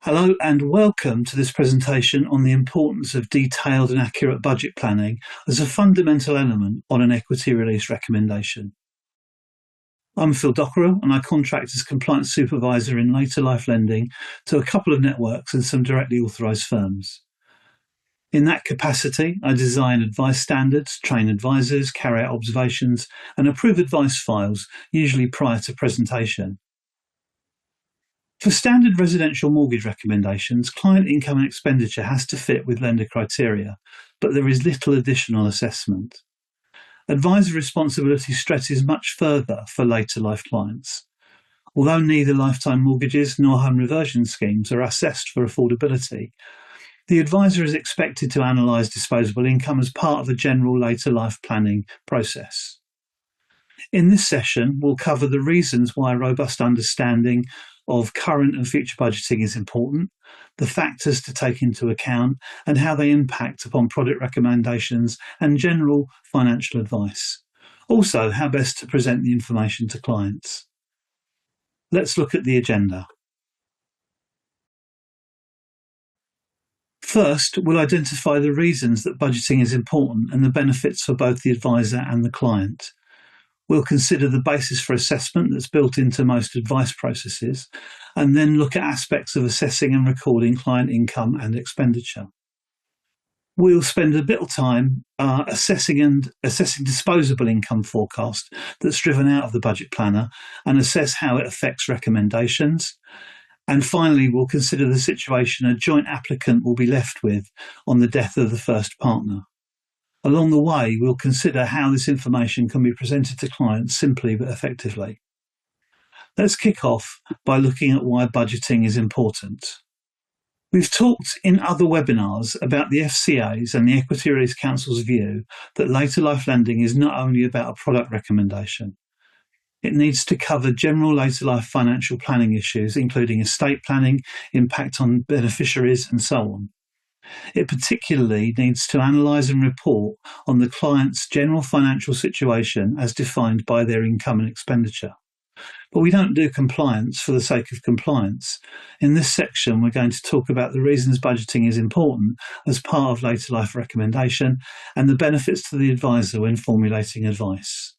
Hello and welcome to this presentation on the importance of detailed and accurate budget planning as a fundamental element on an equity release recommendation. I'm Phil Dockerell and I contract as Compliance Supervisor in later life lending to a couple of networks and some directly authorised firms. In that capacity, I design advice standards, train advisors, carry out observations and approve advice files, usually prior to presentation. For standard residential mortgage recommendations, client income and expenditure has to fit with lender criteria, but there is little additional assessment. Advisor responsibility stretches much further for later life clients. Although neither lifetime mortgages nor home reversion schemes are assessed for affordability, the advisor is expected to analyse disposable income as part of a general later life planning process. In this session, we'll cover the reasons why a robust understanding of current and future budgeting is important, the factors to take into account, and how they impact upon product recommendations and general financial advice. Also, how best to present the information to clients. Let's look at the agenda. First, we'll identify the reasons that budgeting is important and the benefits for both the advisor and the client. We'll consider the basis for assessment that's built into most advice processes, and then look at aspects of assessing and recording client income and expenditure. We'll spend a bit of time assessing disposable income forecast that's driven out of the budget planner and assess how it affects recommendations. And finally, we'll consider the situation a joint applicant will be left with on the death of the first partner. Along the way, we'll consider how this information can be presented to clients simply but effectively. Let's kick off by looking at why budgeting is important. We've talked in other webinars about the FCA's and the Equity Release Council's view that later life lending is not only about a product recommendation. It needs to cover general later life financial planning issues, including estate planning, impact on beneficiaries, and so on. It particularly needs to analyse and report on the client's general financial situation as defined by their income and expenditure. But we don't do compliance for the sake of compliance. In this section, we're going to talk about the reasons budgeting is important as part of later life recommendation and the benefits to the advisor when formulating advice.